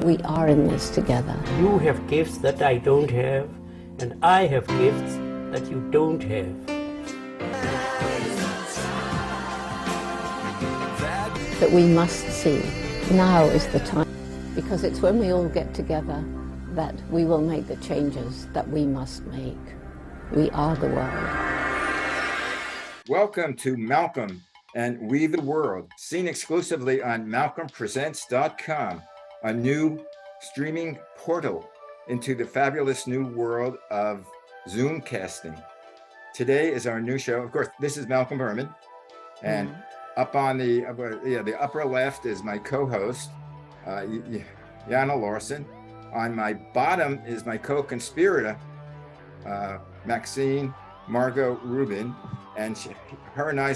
We are in this together. You have gifts that I don't have, and I have gifts that you don't have. That we must see. Now is the time. Because it's when we all get together that we will make the changes that we must make. We are the world. Welcome to Malcolm and We the World, seen exclusively on malcolmpresents.com, a new streaming portal into the fabulous new world of Zoom casting. Today is our new show. Of course, this is Malcolm Berman, and up on the upper left is my co-host, Jana Larson. On my bottom is my co-conspirator, Maxine Margot Rubin, and her and I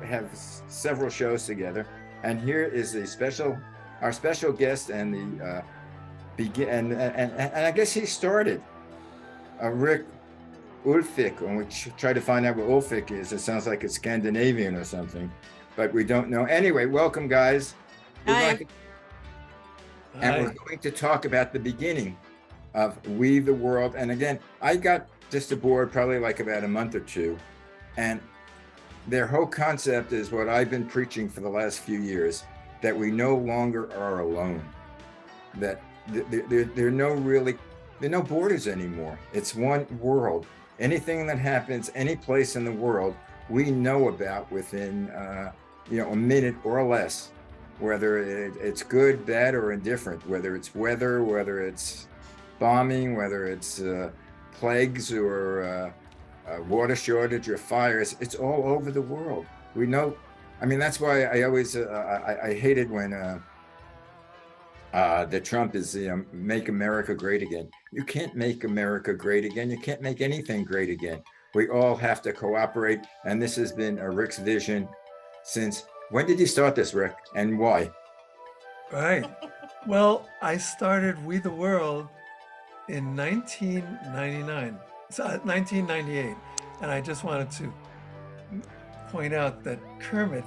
have several shows together. And here is our special guest and the and I guess he started, Rick Ulfik, and we try to find out what Ulfik is. It sounds like it's Scandinavian or something, but we don't know. Anyway, welcome, guys. We're going to talk about the beginning of We the World. And again, I got just aboard probably like about a month or two, and their whole concept is what I've been preaching for the last few years, that we no longer are alone, that there are no borders anymore. It's one world. Anything that happens any place in the world, we know about within a minute or less, whether it's good, bad, or indifferent, whether it's weather, whether it's bombing, whether it's plagues or water shortage or fires. It's all over the world. We know. I mean, that's why I always I hated when the Trump is make America great again. You can't make America great again. You can't make anything great again. We all have to cooperate, and this has been Rick's vision since. When did you start this, Rick, and why? Right. Well, I started We the World in 1998, and I just wanted to point out that Kermit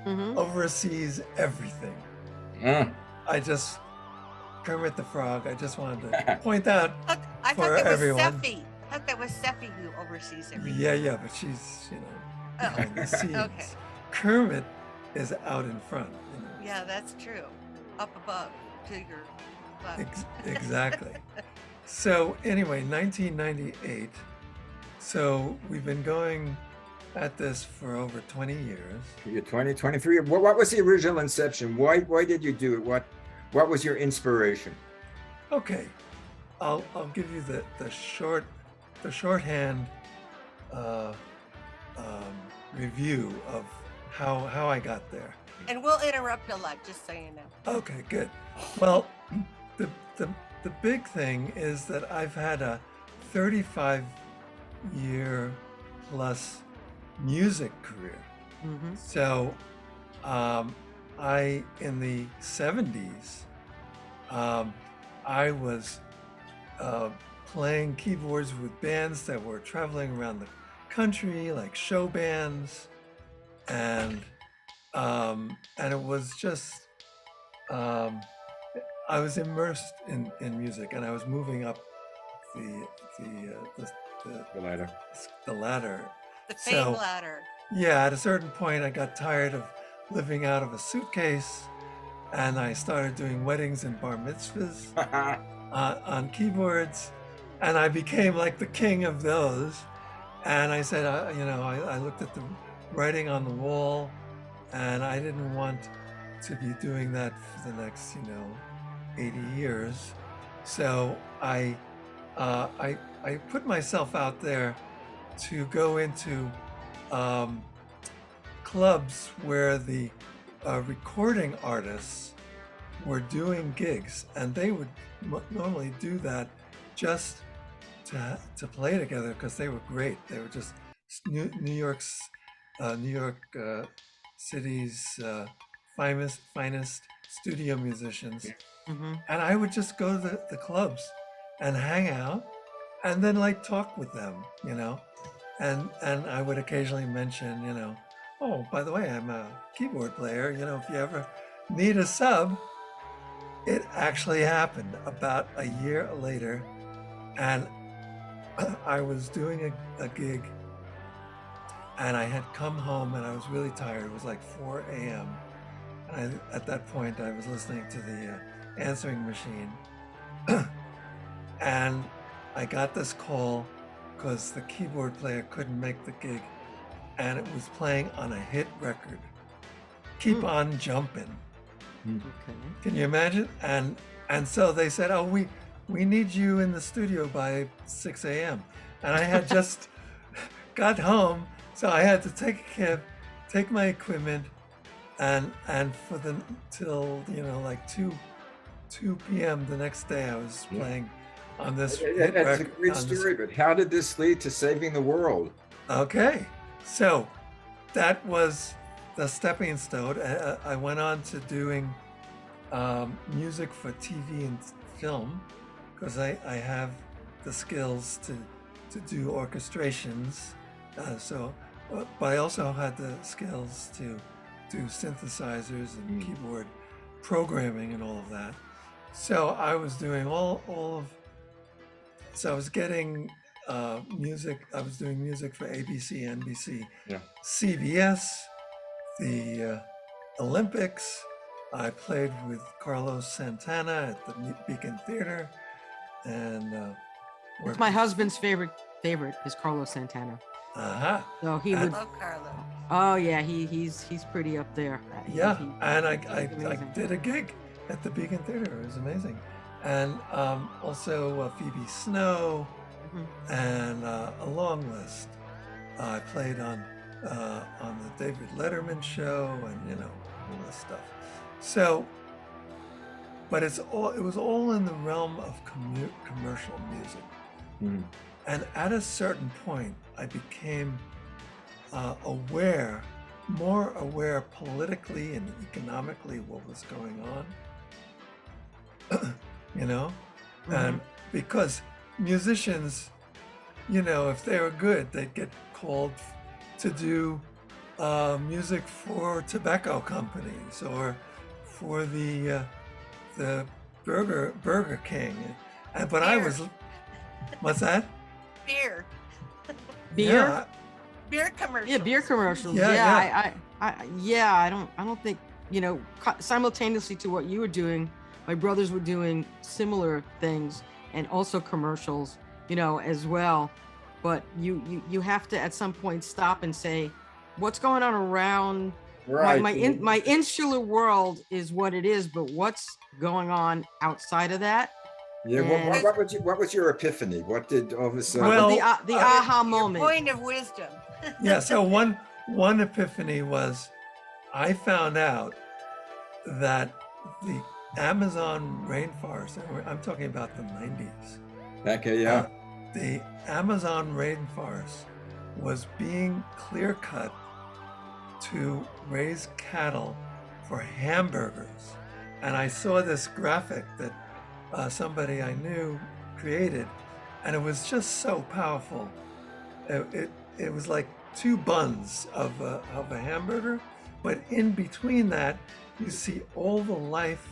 oversees everything. Kermit the Frog, I just wanted to point out for everyone. I thought that was Seffi who oversees everything. Yeah, but she's, behind the scenes. Okay. Kermit is out in front. Yeah, that's true. Up above to your left. Exactly. So anyway, 1998. So we've been going at this for over 20 years. You're 23. What was the original inception? Why did you do it? What was your inspiration? Okay, I'll give you the shorthand review of how I got there. And we'll interrupt a lot, just so you know. Okay, good. Well, the big thing is that I've had a 35-year plus music career. So I, in the 70s, I was playing keyboards with bands that were traveling around the country, like show bands, and it was just I was immersed in music, and I was moving up the ladder. The ladder. The fame ladder. Yeah, at a certain point, I got tired of living out of a suitcase, and I started doing weddings and bar mitzvahs on keyboards, and I became like the king of those. And I said, I looked at the writing on the wall, and I didn't want to be doing that for the next, 80 years. So I put myself out there to go into clubs where the recording artists were doing gigs, and they would normally do that just to play together because they were great. They were just New York City's finest studio musicians. And I would just go to the clubs and hang out and then talk with them, and I would occasionally mention, oh, by the way, I'm a keyboard player, if you ever need a sub, it actually happened about a year later, and I was doing a gig, and I had come home and I was really tired. It was like 4 a.m. And at that point, I was listening to the answering machine, and I got this call because the keyboard player couldn't make the gig, and it was playing on a hit record, Keep On Jumpin'. Okay. Can you imagine? And so they said, "Oh, we need you in the studio by 6 a.m." And I had just got home, so I had to take a cab, take my equipment, and for the till like 2 p.m. the next day, I was playing on this hit That's a record. great story, but how did this lead to saving the world? Okay, so that was the stepping stone. I went on to doing music for TV and film because I have the skills to do orchestrations. But I also had the skills to do synthesizers and keyboard programming and all of that. So I was doing all of. So I was getting music. I was doing music for ABC, NBC, CBS, the Olympics. I played with Carlos Santana at the Beacon Theater, and It's my husband's favorite is Carlos Santana. So he would. Love Carlo. Oh yeah, he's pretty up there. Yeah, and I amazing. did a gig at the Beacon Theater. It was amazing, and also Phoebe Snow, and a long list. I played on the David Letterman show, and all this stuff. So, but it was all in the realm of commercial music. And at a certain point, I became more aware politically and economically what was going on, and because musicians, if they were good, they'd get called to do music for tobacco companies or for the Burger King. But I was, what's that? Beer. Beer? Beer commercials. Yeah, beer commercials. Yeah. I don't think, simultaneously to what you were doing, my brothers were doing similar things and also commercials, as well. But you have to at some point stop and say, what's going on around Right. my insular world is what it is, but what's going on outside of that? Yeah. And- What was your epiphany? What did all of a sudden? Well, the aha moment. Point of wisdom. Yeah, so one epiphany was I found out that the Amazon rainforest, and I'm talking about the 90s, Okay. Yeah. the Amazon rainforest was being clear cut to raise cattle for hamburgers. And I saw this graphic that somebody I knew created, and it was just so powerful. It was like 2 buns of a hamburger, but in between that, you see all the life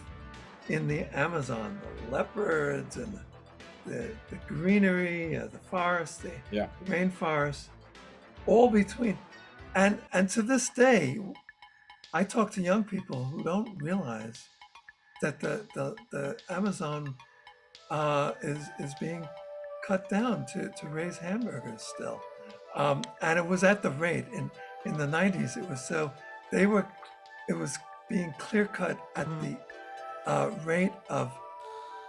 in the Amazon, the leopards and the greenery, the forest, the rainforest, all between. And to this day, I talk to young people who don't realize that the Amazon is being cut down to raise hamburgers still. And it was at the rate in the 90s. It was being clear cut at the rate of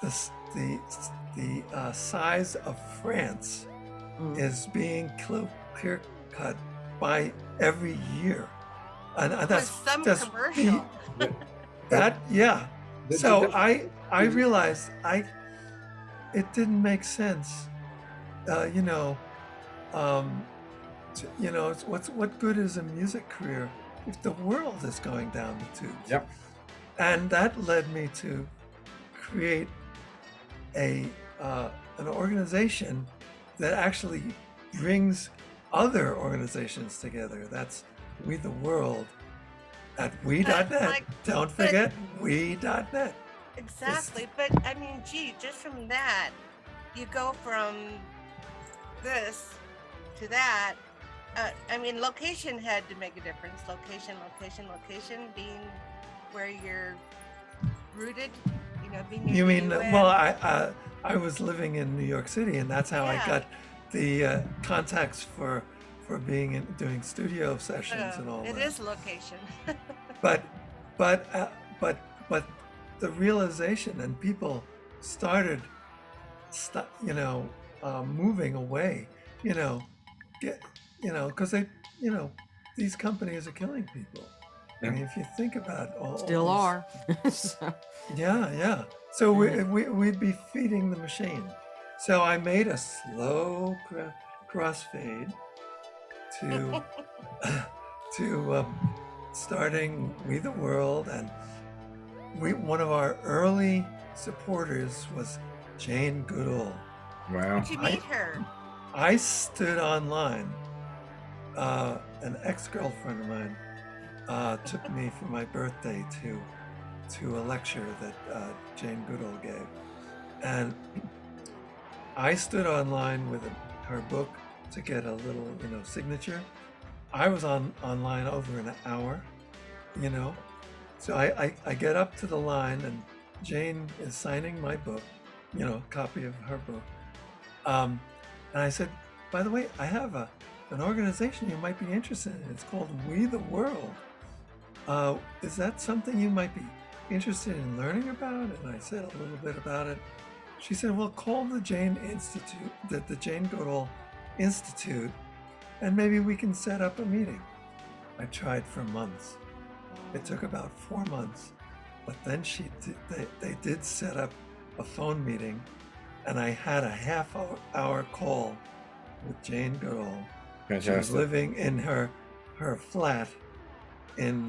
the size of France is being clear cut by every year, and that's some just commercial. So I realized it didn't make sense, what good is a music career if the world is going down the tubes? Yep. And that led me to create an organization that actually brings other organizations together. That's We the World at we.net. Don't forget we.net. Exactly. But I mean, gee, just from that, you go from this to that. I mean, location had to make a difference. Location being where you're rooted, you know, being near You the mean, well, UN. I was living in New York City, and that's how I Yeah. got the contacts for being in doing studio sessions and all It that. is location. But but uh, but but the realization, and people started, moving away, you know, get, because they, you know, these companies are killing people. I Yeah. mean, if you think about all Still these, are. So, yeah. So Yeah. we'd be feeding the machine. So I made a slow crossfade to to starting We the World, and one of our early supporters was Jane Goodall. Wow. Did you meet her? I stood online. An ex-girlfriend of mine took me for my birthday to a lecture that Jane Goodall gave, and I stood online with her book to get a little, signature. I was online over an hour, you know. So I get up to the line, and Jane is signing my book, copy of her book. And I said, by the way, I have an organization you might be interested in. It's called We the World. Is that something you might be interested in learning about? And I said a little bit about it. She said, well, call the Jane Institute, the Jane Goodall Institute, and maybe we can set up a meeting. I tried for months. It took about 4 months, but then they did set up a phone meeting, and I had a half-hour call with Jane Goodall. She was Fantastic. living in her flat in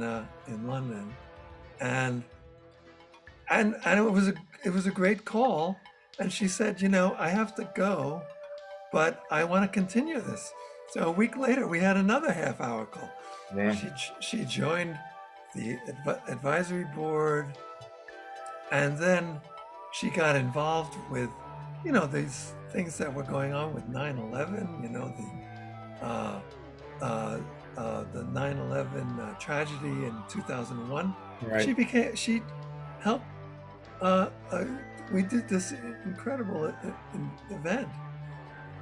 London, and it was a great call. And she said, I have to go, but I want to continue this. So a week later, we had another half-hour call. Yeah. She joined the advisory board, and then she got involved with, these things that were going on with 9/11. The 9/11 tragedy in 2001. Right. She helped. We did this incredible event,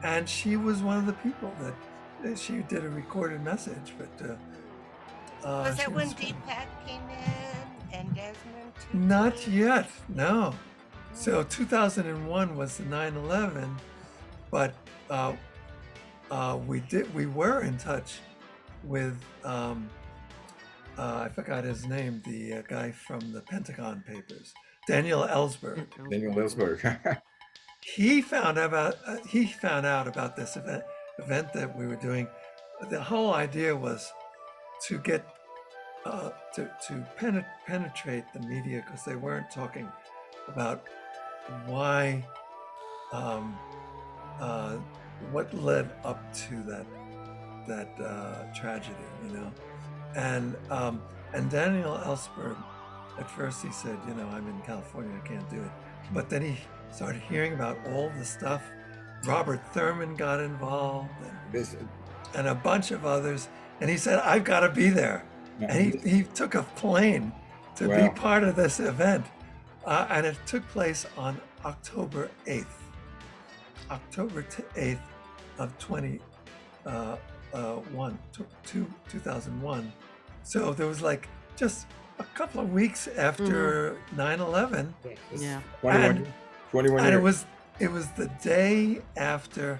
and she was one of the people that she did a recorded message. But Was she that when was Deepak came in and Desmond too? not yet, no. So 2001 was the 9/11, but we were in touch with I forgot his name, the guy from the Pentagon Papers, Daniel Ellsberg. Daniel Ellsberg. He found out about this event that we were doing. The whole idea was to get to penetrate the media, because they weren't talking about why what led up to that tragedy, and Daniel Ellsberg, at first he said, I'm in California, I can't do it, but then he started hearing about all the stuff. Robert Thurman got involved, and a bunch of others, and he said, I've got to be there. And he took a plane to be part of this event, and it took place on October 8th of 2001. So there was like just a couple of weeks after 9/11. Yeah. 21 And years. it was the day after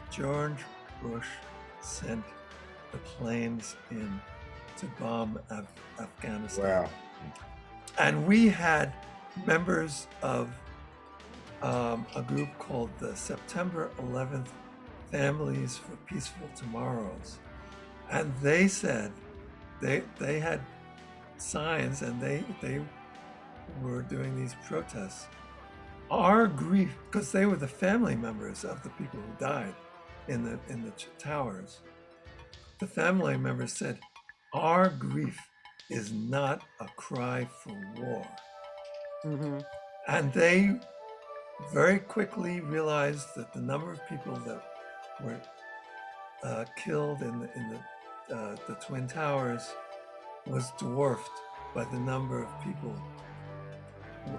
George Bush sent the planes in to bomb Afghanistan. Wow. And we had members of a group called the September 11th Families for Peaceful Tomorrows. And they said they had signs, and they were doing these protests. Our grief, because they were the family members of the people who died in the towers. The family members said, our grief is not a cry for war. Mm-hmm. And they very quickly realized that the number of people that were killed in the Twin Towers was dwarfed by the number of people,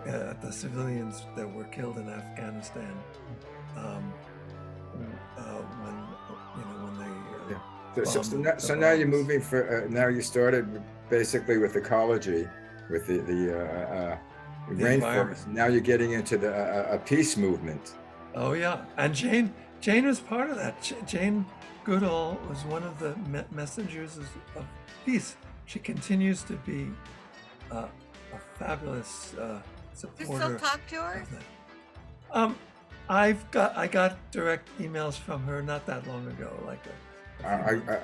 the civilians that were killed in Afghanistan. When they So now you're moving for now you started basically with ecology, with the rainforest. Now you're getting into the a peace movement. Oh yeah, and Jane was part of that. Jane Goodall was one of the messengers of peace. She continues to be a fabulous supporter. You still talk to her? I got direct emails from her not that long ago, like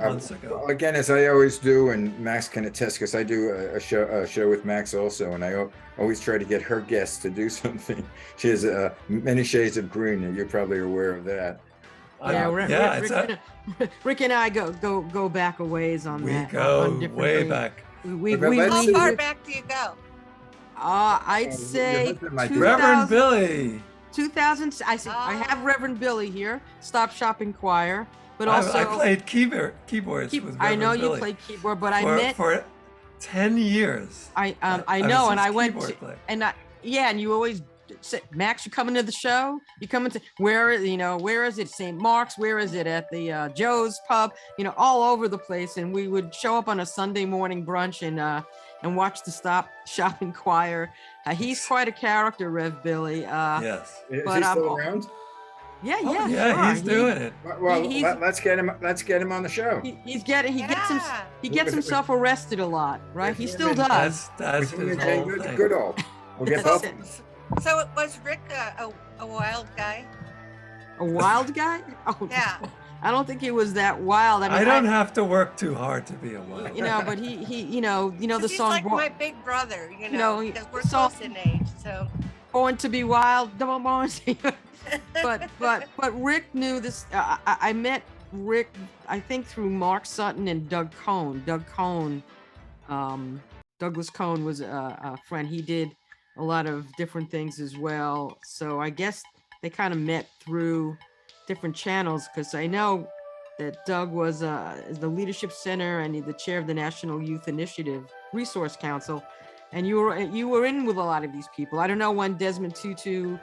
months ago. Well, again, as I always do, and Max can attest, because I do a show with Max also, and I always try to get her guests to do something. She has many shades of green, and you're probably aware of that. Rick and I go back a ways on that. We go way back. How far back do you go? I'd say Reverend Billy. 2000. I have Reverend Billy here. Stop Shopping Choir, but also I played keyboards with Reverend I know Billy you played keyboard, but I met for 10 years. I know, and I went to, and and you always say, Max, you coming to the show? You coming to where is it? St. Mark's? Where is it? At the Joe's Pub? All over the place. And we would show up on a Sunday morning brunch and watch the Stop Shopping Choir. He's quite a character, Rev Billy. Yes. Is he still around? Yeah, sure. He's doing it. Well, let's get him on the show. He gets himself arrested a lot, right? He still does. That's his whole thing. Goodall. We'll get both. So was Rick a wild guy? A wild guy? Oh, yeah. I don't think he was that wild. I don't have to work too hard to be a wild guy. But he the song. He's like my big brother, because we're close in age. So. Born to be wild, but Rick knew this. I met Rick, I think, through Mark Sutton and Doug Cohn. Douglas Cohn was a friend. He did a lot of different things as well. So I guess they kind of met through different channels, because I know that Doug was the Leadership Center and the chair of the National Youth Initiative Resource Council. And you were in with a lot of these people. I don't know when Desmond Tutu.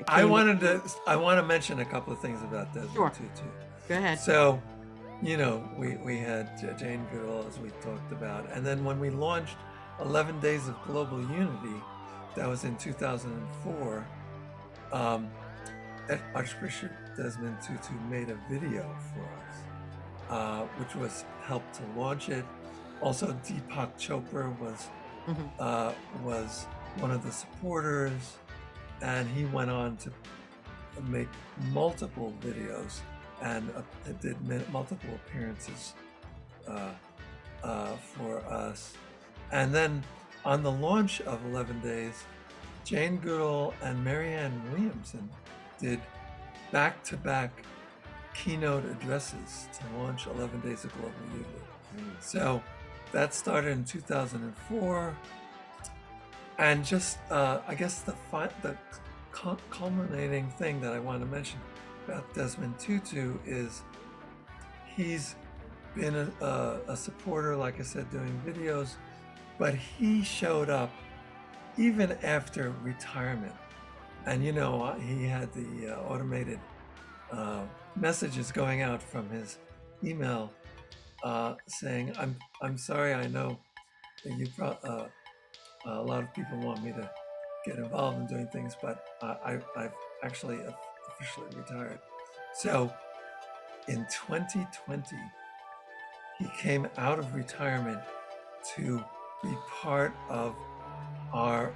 I want to mention a couple of things about Desmond Tutu. Go ahead. So, we had Jane Goodall, as we talked about, and then when we launched 11 Days of Global Unity, that was in 2004. Archbishop Desmond Tutu made a video for us, which was helped to launch it. Also, Deepak Chopra was one of the supporters, and he went on to make multiple videos and did multiple appearances for us. And then on the launch of 11 Days, Jane Goodall and Marianne Williamson did back-to-back keynote addresses to launch 11 Days of Global Unity. So that started in 2004, and just I guess the culminating thing that I want to mention about Desmond Tutu is he's been a supporter, like I said, doing videos, but he showed up even after retirement, and he had the automated messages going out from his email saying, I'm sorry, I know that a lot of people want me to get involved in doing things, but I've actually officially retired. So in 2020, he came out of retirement to be part of our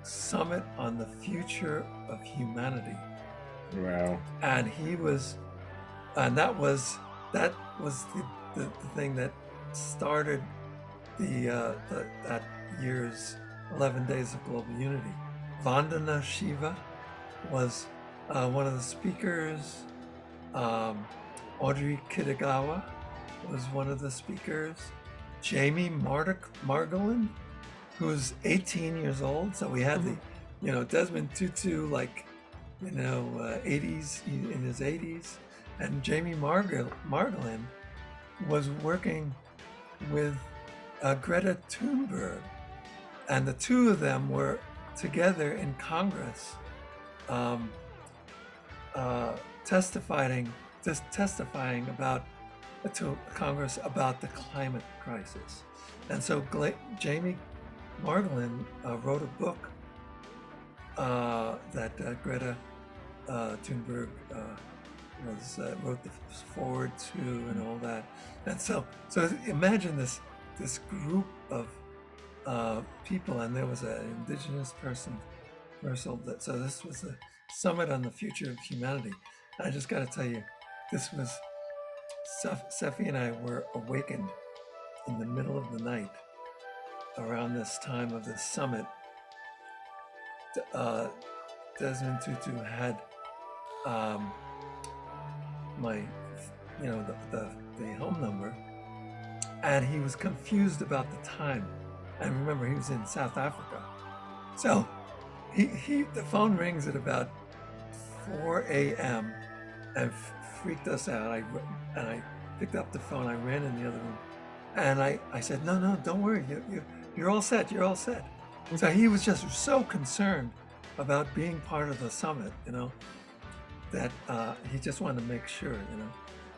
summit on the future of humanity. Wow. And that was the thing that started that year's 11 Days of Global Unity. Vandana Shiva was one of the speakers. Audrey Kitagawa was one of the speakers. Jamie Margolin, who's 18 years old. So we had you know, Desmond Tutu, like, you know, 80s, in his 80s, and Jamie Margolin was working with Greta Thunberg, and the two of them were together in Congress, testifying about to Congress about the climate crisis. And so Jamie Margolin wrote a book that Greta Thunberg wrote the forward to and all that. And so imagine this group of people, and there was an indigenous person. So this was the Summit on the Future of Humanity. And I just got to tell you, this was, Seffi and I were awakened in the middle of the night around this time of this summit. Desmond Tutu had my, you know, the home number, and he was confused about the time. And remember, he was in South Africa. So the phone rings at about 4 a.m. and freaked us out. I picked up the phone. I ran in the other room, and I said, no, don't worry. You're all set. You're all set. So he was just so concerned about being part of the summit, you know, that he just wanted to make sure, you know.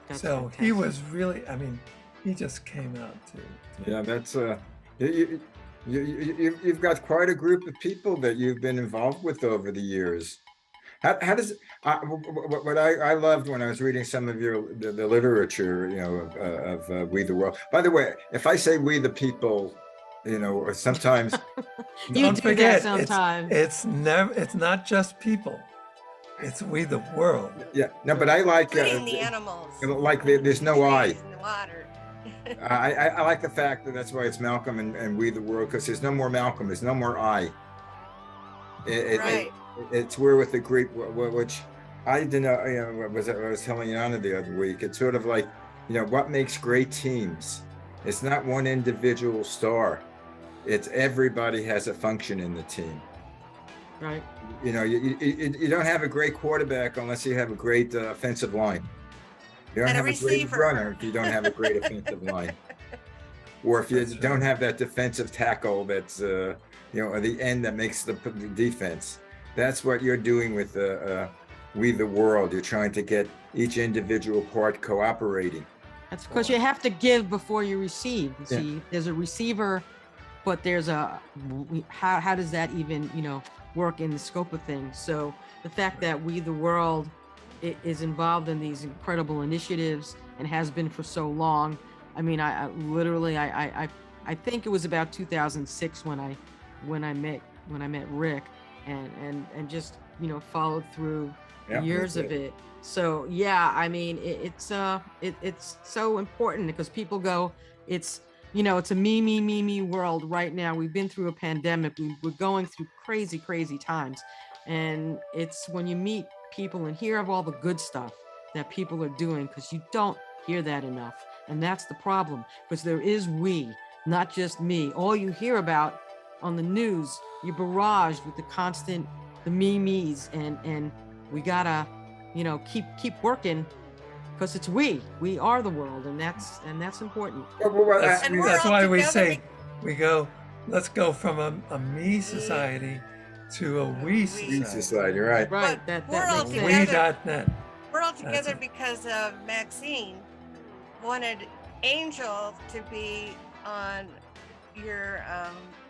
That's so fantastic. He was really, I mean, he just came out to Yeah, that's you've got quite a group of people that you've been involved with over the years. How does what I loved when I was reading some of the literature, you know, of We the World. By the way, if I say We the People, you know, sometimes don't forget sometimes it's not just people. It's We the World. Yeah, no, but I like the animals. Like there's no I. In the water. I like the fact that that's why it's Malcolm and We the World, because there's no more Malcolm, there's no more I. Right. It's we're with the Greek, which I didn't know. You know, I was telling Yana the other week. It's sort of like, you know, what makes great teams. It's not one individual star. It's everybody has a function in the team. Right. You know, you don't have a great quarterback unless you have a great offensive line. You don't have a great runner if you don't have a great offensive line. Or if you don't have that defensive tackle that's, you know, the end that makes the defense. That's what you're doing with We the World. You're trying to get each individual part cooperating. That's because you have to give before you receive. You see, there's a receiver, but there's how does that even, you know, work in the scope of things? So the fact that We the World is involved in these incredible initiatives and has been for so long. I mean, I literally think it was about 2006 when I met Rick and just, you know, followed through years of it. So yeah, I mean, it's so important because people go, it's, you know, it's a me world right now. We've been through a pandemic. We're going through crazy times. And it's when you meet people and hear of all the good stuff that people are doing, because you don't hear that enough. And that's the problem, because there is we, not just me. All you hear about on the news, you're barraged with the me's, and we gotta, you know, keep working, because it's we are the world, and that's important. That's why we say let's go from a me society to a we society. Right. Right. That we're all makes sense. We.net. We're all together because Maxine wanted Angel to be on your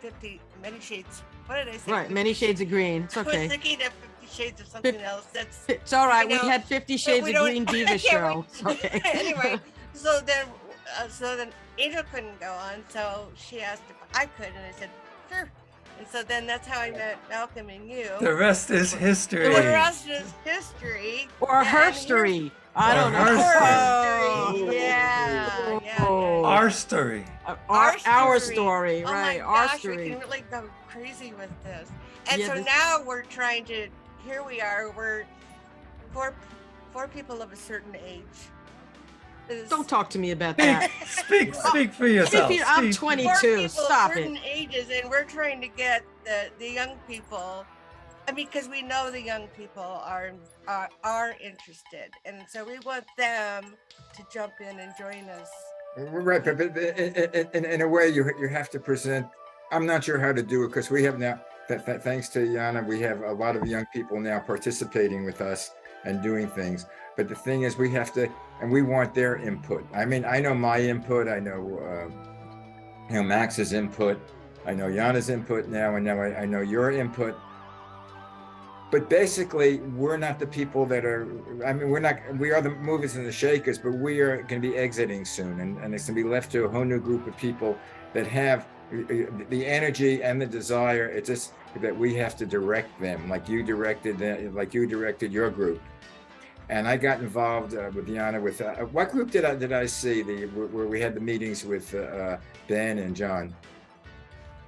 50 Many Shades. What did I say? Right, Many Shades of Green. It's okay. I was thinking of 50 Shades of something else. It's all right. You know, we had 50 Shades of Green Diva show. Okay. Anyway, so then Angel couldn't go on, so she asked if I could, and I said sure. And so then that's how I met Malcolm and you. The rest is history. The rest is history. Or her story. I don't know. Her story. Yeah. Our story. Our story, oh right. My our gosh, story. We can really go crazy with this. And Yeah, so now we're trying to, here we are, we're four people of a certain age. Don't talk to me about that. Speak for yourself. I'm Four 22. people Stop of it. certain ages, and we're trying to get the young people I mean, because we know the young people are interested, and so we want them to jump in and join us. Right, but in a way, you have to present. I'm not sure how to do it because we have now, thanks to Yana, we have a lot of young people now participating with us and doing things. But the thing is, we have to, and we want their input. I mean, I know my input. I know, Max's input. I know Yana's input now, and now I know your input. But basically, we're not the people that are, I mean, we are the movers and the shakers, but we are going to be exiting soon. And it's going to be left to a whole new group of people that have the energy and the desire. It's just that we have to direct them, like you directed your group. And I got involved with Yana with, what group did I see where we had the meetings with Ben and John?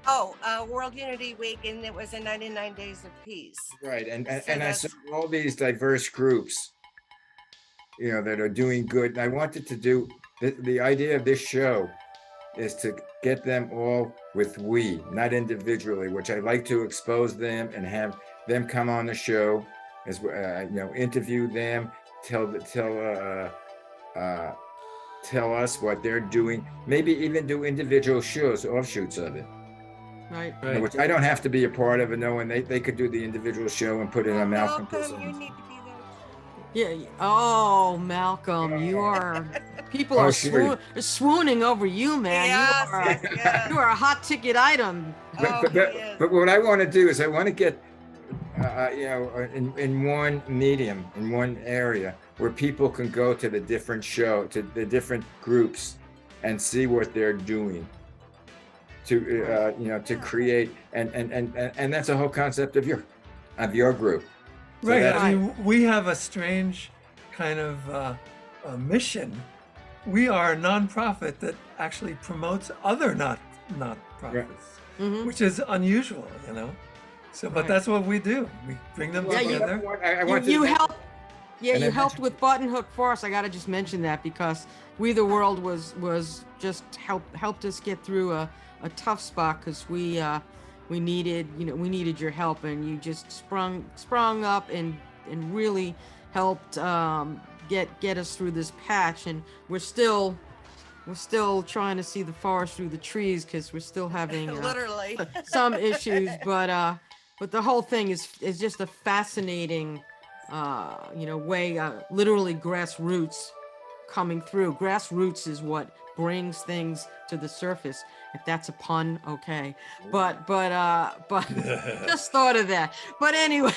Oh, World Unity Week, and it was a 99 Days of Peace. Right, and I saw all these diverse groups, that are doing good. And I wanted to do, the idea of this show is to get them all with we, not individually, which I like to expose them and have them come on the show, as interview them, tell us what they're doing, maybe even do individual shows, offshoots of it. Right. Which I don't have to be a part of it, knowing they could do the individual show and put it on Malcolm. You need to be there. Yeah. Oh, Malcolm, you are. People are swooning over you, man. Yes, you are a hot ticket item. But what I want to do is I want to get, in one medium, in one area, where people can go to the different to the different groups, and see what they're doing. To create, and that's the whole concept of your group. So right. I mean, we have a strange kind of a mission. We are a nonprofit that actually promotes other nonprofits, which is unusual, So, but that's what we do. We bring them together. You help. Yeah, you helped with Button Hook for us. I got to just mention that because We the World was just helped us get through a tough spot because we needed your help, and you just sprung up and really helped get us through this patch. And we're still trying to see the forest through the trees because we're still having literally some issues, but the whole thing is just a fascinating way, literally grassroots coming through. Grassroots is what brings things to the surface. If that's a pun, okay. But just thought of that. But anyway,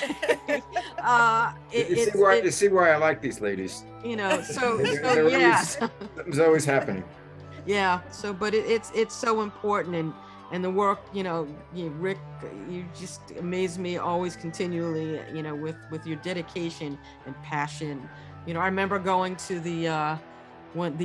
you see why I like these ladies. So yeah. Something's always happening. Yeah. So, but it's so important, and the work, Rick, you just amaze me always continually, with your dedication and passion. I remember going to the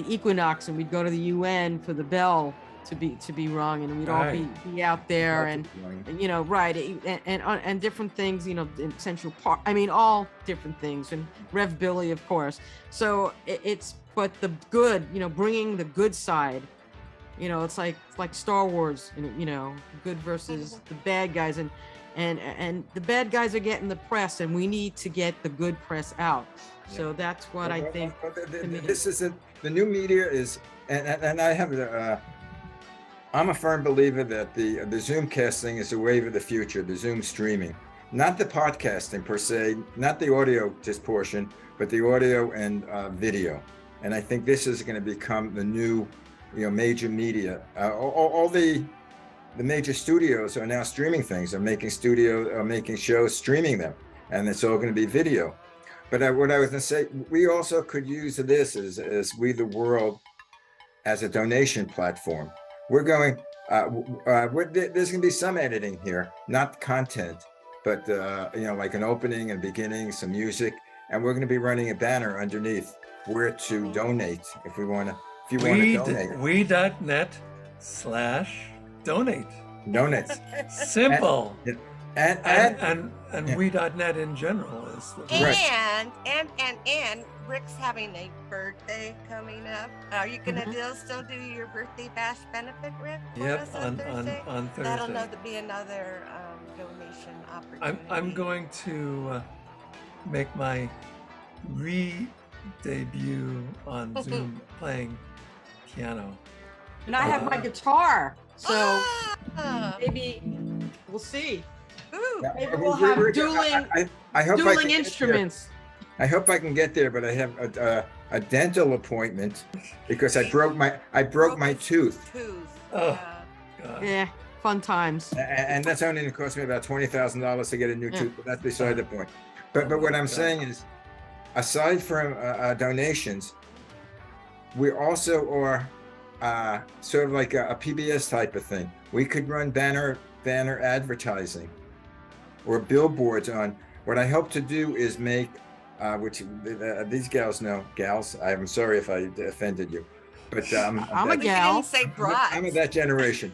equinox, and we'd go to the UN for the bell to be rung, and we'd all be out there, and and different things, in Central Park. I mean, all different things, and Rev Billy, of course. So but the good, bringing the good side. It's like Star Wars, good versus the bad guys, and the bad guys are getting the press, and we need to get the good press out. So that's what I think. This is the new media is, and I have I'm a firm believer that the Zoom casting is the wave of the future. The Zoom streaming, not the podcasting per se, not the audio just portion, but the audio and video. And I think this is going to become the new, major media. All the major studios are now streaming things. Are making shows, streaming them, and it's all going to be video. But what I was going to say, we also could use this as We the World as a donation platform. We're going. There's going to be some editing here, not content, but like an opening and beginning, some music, and we're going to be running a banner underneath where to donate if you want to donate. We.net/donate. Donate. Simple. And we.net in general is the and Rick's having a birthday coming up. Are you gonna still do your birthday bash benefit, Rick? Yep, on Thursday? Thursday. That'll be another donation I'm opportunity. going to make my re-debut on Zoom playing piano. And I have my guitar, so Ah! maybe we'll see. Ooh, Maybe we'll have Rick, dueling I hope I dueling can get there. instruments. I hope I can get there, but I have a dental appointment because I broke my his tooth, tooth. Oh. Yeah. God. Yeah, fun times. and that's only going to cost me about $20,000 to get a new Yeah. tooth. But that's beside the point. But what I'm saying is, aside from donations, we also are sort of like a PBS type of thing. We could run banner advertising or billboards on. What I hope to do is make, which these gals know, gals. I'm sorry if I offended you, but I'm a We gal. didn't say broads. I'm of that generation.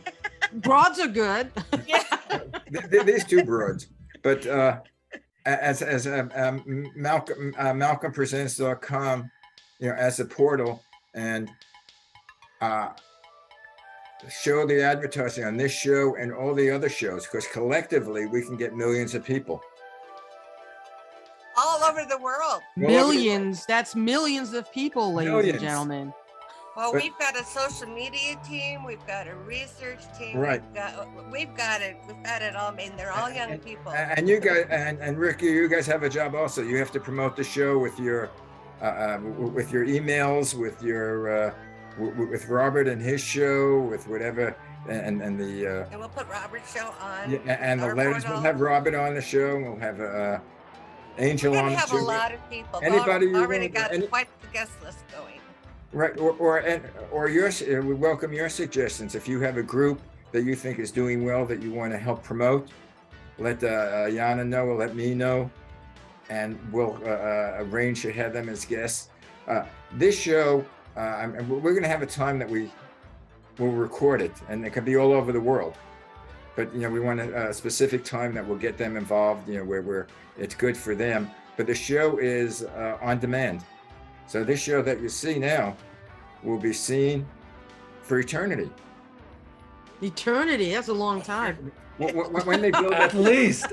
Broads are good. Yeah. These two broads, but as MalcolmPresents.com, as a portal, and show the advertising on this show and all the other shows, because collectively we can get millions of people All over the world. Millions. That's millions of people, ladies and Millions. gentlemen. Well, But- we've got a social media team. We've got a research team. Right. We've got it. We've got it all. I mean, they're all young people. And you guys, and Rick, you guys have a job also. You have to promote the show with your emails, with your with Robert and his show, with whatever, and the And we'll put Robert's show on. and the our letters. We'll portal. have Robert on the show. We'll have Angel We're on gonna the have show. a lot of people. Anybody you already want- got any- quite the guest list going. Right, or yours. We welcome your suggestions. If you have a group that you think is doing well that you want to help promote, let Yana know or let me know, and we'll arrange to have them as guests. This show, and we're going to have a time that we will record it, and it could be all over the world. But we want a specific time that will get them involved. Where it's good for them. But the show is on demand. So this show that you see now will be seen for eternity. Eternity. That's a long time. When they build At up, least.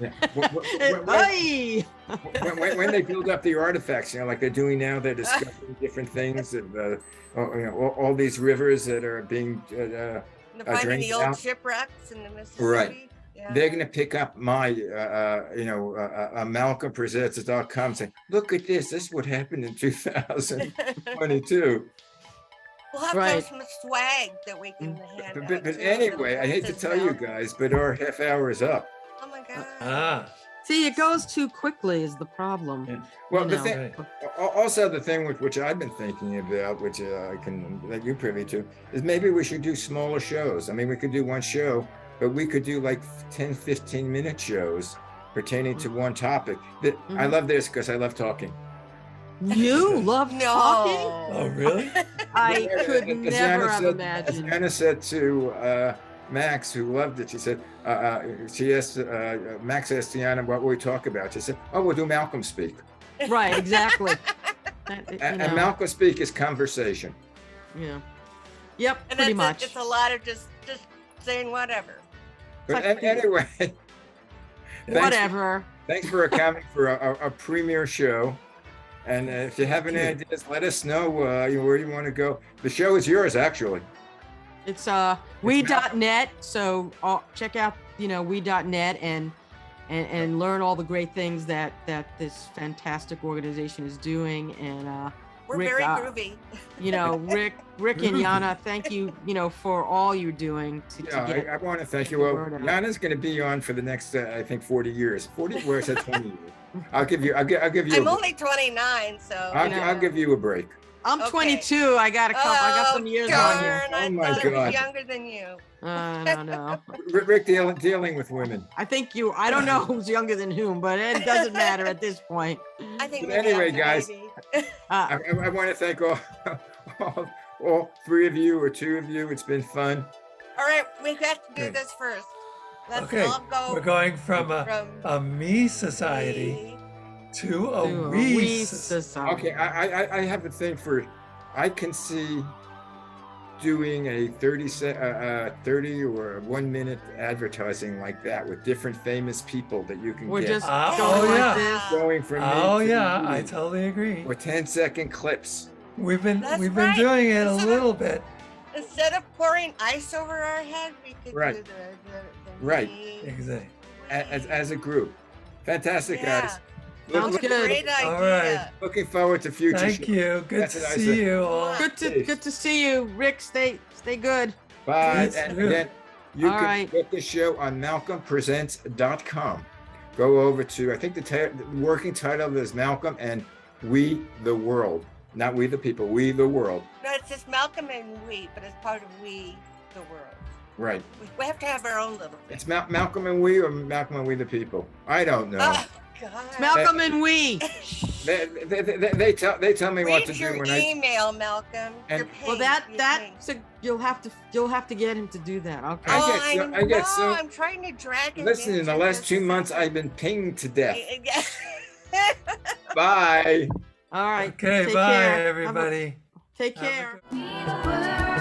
yeah, Hey! when they build up the artifacts, like they're doing now, they're discovering different things. All these rivers that are being Finding drained the old out. shipwrecks in the Mississippi. Right. Yeah. They're going to pick up my, MalcolmPresents.com saying, look at this. This is what happened in 2022. We'll have Right. some swag that we can hand out. But too, anyway, I hate to as tell you well. guys, but our half hour is up. Oh my god. Ah. See, it goes too quickly is the problem. Yeah. Well, the know. thing, Right. also the thing which I've been thinking about, which that you're privy to, is maybe we should do smaller shows. I mean, we could do one show, but we could do like 10, 15-minute shows pertaining to one topic. I love this because I love talking. You love talking? Oh, really? I could As never Anna have said- imagined. As Anna said to Max, who loved it, she said, she asked, Max asked Deanna, what will we talk about? She said, oh, we'll do Malcolm Speak. Right, exactly. That- you And know, Malcolm Speak is conversation. yeah. Yep, And pretty that's much. It's a lot of just saying whatever. But like- anyway, thanks- Whatever. Thanks for coming for a premiere show. And if you have any ideas, let us know where you want to go. The show is yours, actually. It's we.net. So check out we.net and learn all the great things that this fantastic organization is doing. And We're Rick, very groovy. Rick and Yana, thank you, for all you're doing to Yeah, get I want to thank get you. the Well, word out. Yana's going to be on for the next, I think, 40 years. 40, where I said 20 years. I'll give you. I'm a, only 29, so. I'll give you a break. I'm Okay. 22. I got some years on you. darn, I Oh my thought I God. was younger than you. No. Rick dealing with women. I think I don't know who's younger than whom, but it doesn't matter at this point. I think. But maybe anyway, after guys, baby. I want to thank all three of you or two of you. It's been fun. All right, we have to do Okay. this first. Let's Okay, all go we're going from from a me society me. to a To a we society. society. Okay, I have a thing for. I can see doing a 30 or 1 minute advertising like that with different famous people that you can We're get. just Oh, going yeah. like this. Going from Oh me to yeah, I you, totally agree. or 10-second clips. We've been That's we've been right. doing it a Instead of- little bit. Instead of pouring ice over our head, we could Right. do the Right. me, Exactly. As a group. Fantastic, Yeah. guys. Sounds What a good. great idea. All right. Looking forward to future Thank shows. you. Good That's to what I see said. you all. Good to see you, Rick. Stay good. Bye. Yes, And yeah. again, you All can right. get the show on malcolmpresents.com. Go over to, I think the working title is Malcolm and We the World. Not We the People, We the World. No, it's just Malcolm and we, but it's part of we, the world. Right. We have to have our own little thing. It's Malcolm and We or Malcolm and We the People. I don't know. Oh, God. It's Malcolm and we. They tell me what Read to do your when I. email, Malcolm. And- You're paid. Well, You're paid. so you'll have to get him to do that. Okay. I get so- I'm trying to drag him. Listen, in the into last this. 2 months, I've been pinged to death. Yeah. Bye. All right. Okay, Take bye care. everybody. Take Have a care. good- Be the word.